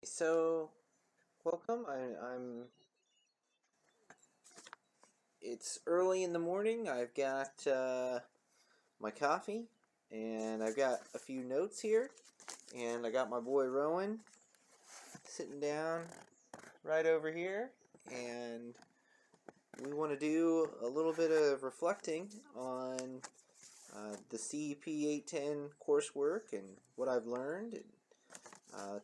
So welcome. It's early in the morning. I've got my coffee, and I've got a few notes here, and I got my boy Rowan sitting down right over here, and we want to do a little bit of reflecting on the CEP810 coursework and what I've learned, and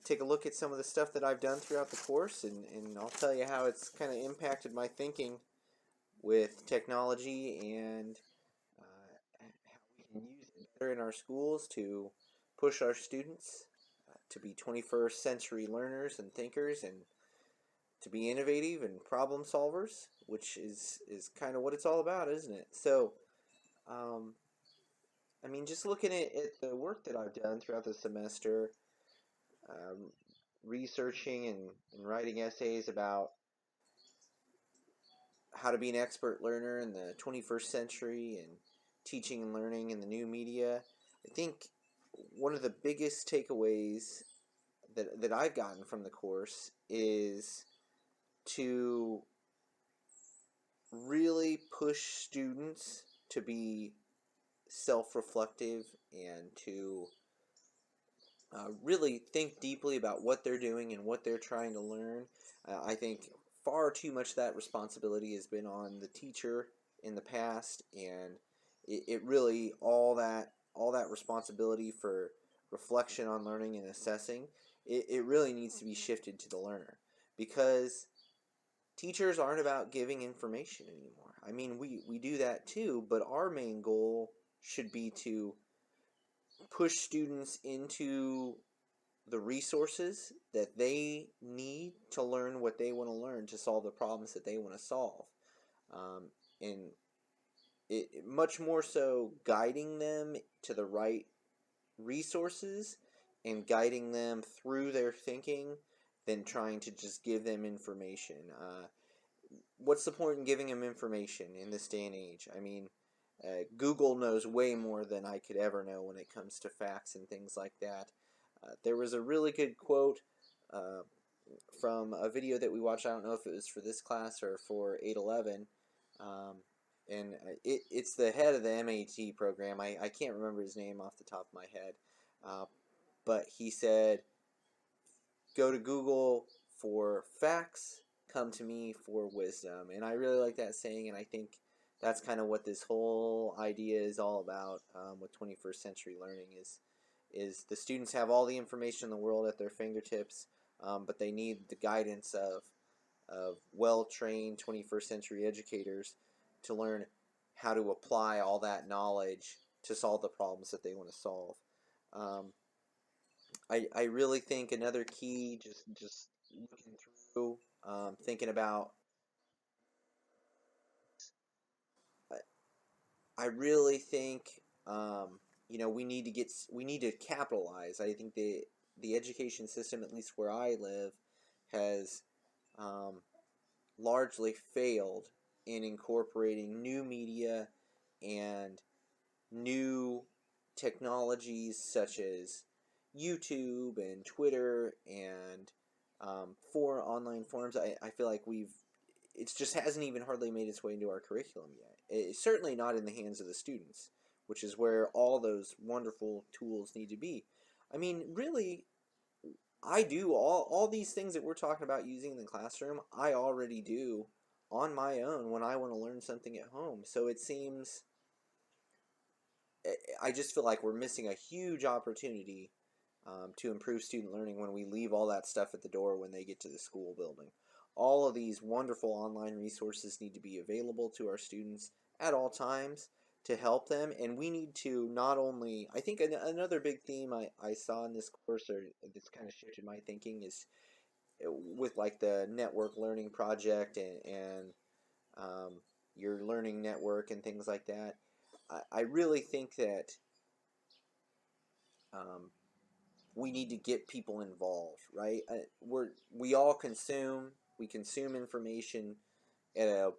take a look at some of the stuff that I've done throughout the course, and I'll tell you how it's kind of impacted my thinking with technology and how we can use it better in our schools to push our students to be 21st century learners and thinkers, and to be innovative and problem solvers, which is kind of what it's all about, isn't it? So, um, I mean, just looking at the work that I've done throughout the semester, um, researching and writing essays about how to be an expert learner in the 21st century and teaching and learning in the new media. I think one of the biggest takeaways that I've gotten from the course is to really push students to be self-reflective and to really think deeply about what they're doing and what they're trying to learn. I think far too much of that responsibility has been on the teacher in the past, and it really all that responsibility for reflection on learning and assessing, it really needs to be shifted to the learner, because teachers aren't about giving information anymore. I mean, we do that too, but our main goal should be to push students into the resources that they need to learn what they want to learn to solve the problems that they want to solve. And much more so guiding them to the right resources and guiding them through their thinking than trying to just give them information. What's the point in giving them information in this day and age? I mean, Google knows way more than I could ever know when it comes to facts and things like that. There was a really good quote uh, from a video that we watched. I don't know if it was for this class or for 811. Um, and it's the head of the MAT program. I can't remember his name off the top of my head. Uh, but he said, go to Google for facts, come to me for wisdom. And I really like that saying, and I think that's kind of what this whole idea is all about, with 21st century learning is the students have all the information in the world at their fingertips, but they need the guidance of well-trained 21st century educators to learn how to apply all that knowledge to solve the problems that they want to solve. Um, I really think another key, just looking through, thinking about, I really think, we need to capitalize. I think the education system, at least where I live, has um, largely failed in incorporating new media and new technologies such as YouTube and Twitter and for online forums. I feel like it just hasn't even hardly made its way into our curriculum yet. It's certainly not in the hands of the students, which is where all those wonderful tools need to be. I mean, really, I do all these things that we're talking about using in the classroom, I already do on my own when I want to learn something at home. So it seems, I just feel like we're missing a huge opportunity to improve student learning when we leave all that stuff at the door when they get to the school building. All of these wonderful online resources need to be available to our students at all times to help them, and we need to not only, I think another big theme I saw in this course, or this kind of shifted my thinking, is with like the network learning project and um, your learning network and things like that. I really think that um, we need to get people involved, right? We consume information at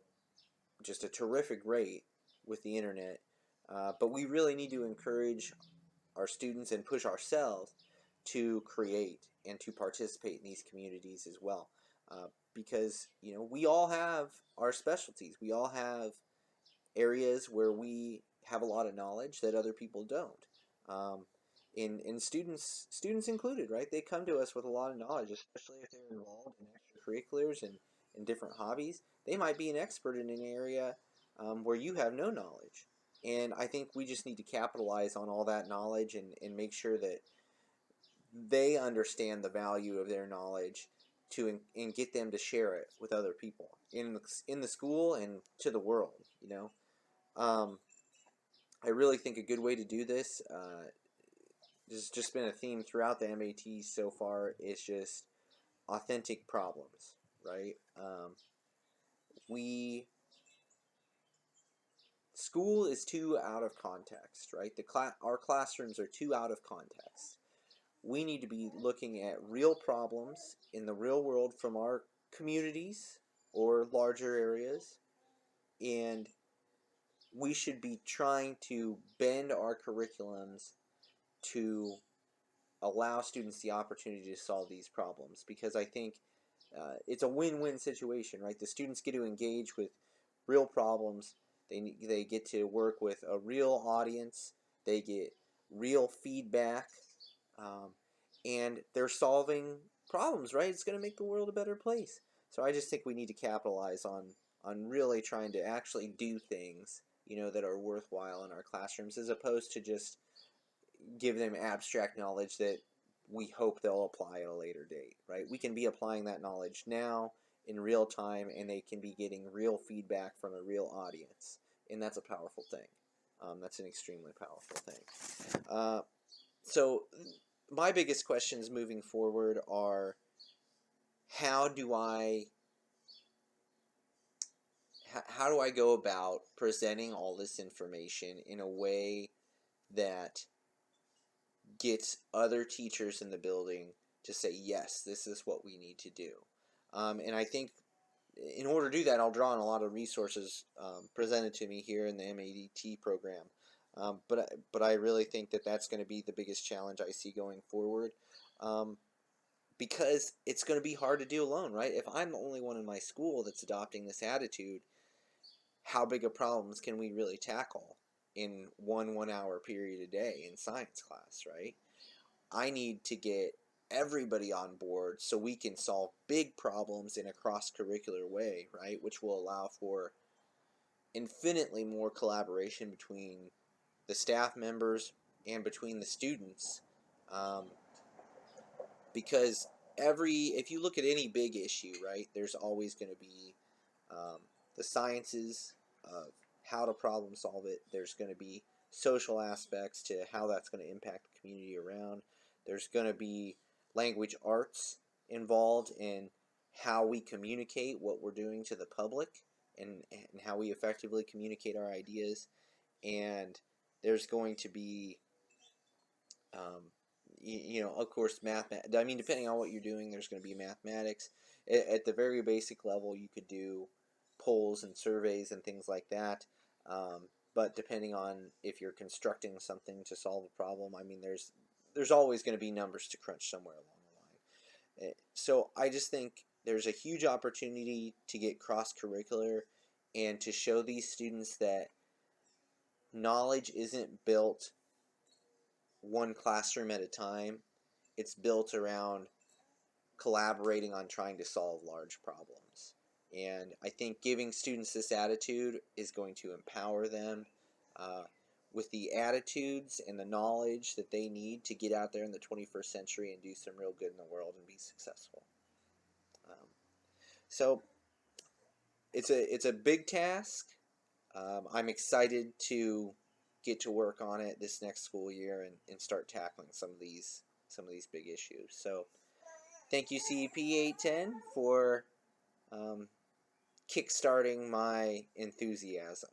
just a terrific rate with the internet, but we really need to encourage our students and push ourselves to create and to participate in these communities as well. Because we all have our specialties. We all have areas where we have a lot of knowledge that other people don't. Um, in students included, right? They come to us with a lot of knowledge, especially if they're involved in extracurriculars and different hobbies. They might be an expert in an area where you have no knowledge. And I think we just need to capitalize on all that knowledge and make sure that they understand the value of their knowledge and get them to share it with other people in the school and to the world. Um, I really think a good way to do this, this has just been a theme throughout the MAT so far, is just authentic problems, right? We School is too out of context, right? Our classrooms are too out of context. We need to be looking at real problems in the real world from our communities or larger areas, and we should be trying to bend our curriculums to allow students the opportunity to solve these problems, because I think it's a win-win situation, right? The students get to engage with real problems. They get to work with a real audience. They get real feedback, um, and they're solving problems, right? It's going to make the world a better place. So I just think we need to capitalize on really trying to actually do things, that are worthwhile in our classrooms, as opposed to just give them abstract knowledge that we hope they'll apply at a later date, right? We can be applying that knowledge now in real time, and they can be getting real feedback from a real audience, and that's a powerful thing. That's an extremely powerful thing. So my biggest questions moving forward are, how do I how do I go about presenting all this information in a way that gets other teachers in the building to say, yes, this is what we need to do. And I think in order to do that, I'll draw on a lot of resources presented to me here in the MAET program. But I really think that that's going to be the biggest challenge I see going forward, because it's going to be hard to do alone, right? If I'm the only one in my school that's adopting this attitude, how big of problems can we really tackle in one hour period a day in science class, right? I need to get everybody on board so we can solve big problems in a cross-curricular way, right? Which will allow for infinitely more collaboration between the staff members and between the students, um, because if you look at any big issue, right, there's always going to be um, the sciences of how to problem solve it. There's going to be social aspects to how that's going to impact the community around. There's going to be language arts involved in how we communicate what we're doing to the public, and how we effectively communicate our ideas. And there's going to be of course, depending on what you're doing, there's going to be mathematics. At the very basic level, you could do polls and surveys and things like that. But depending on if you're constructing something to solve a problem, there's always going to be numbers to crunch somewhere along the line. So I just think there's a huge opportunity to get cross-curricular and to show these students that knowledge isn't built one classroom at a time. It's built around collaborating on trying to solve large problems. And I think giving students this attitude is going to empower them with the attitudes and the knowledge that they need to get out there in the 21st century and do some real good in the world and be successful. So it's a big task. I'm excited to get to work on it this next school year and start tackling some of these big issues. So thank you, CEP810, for kickstarting my enthusiasm.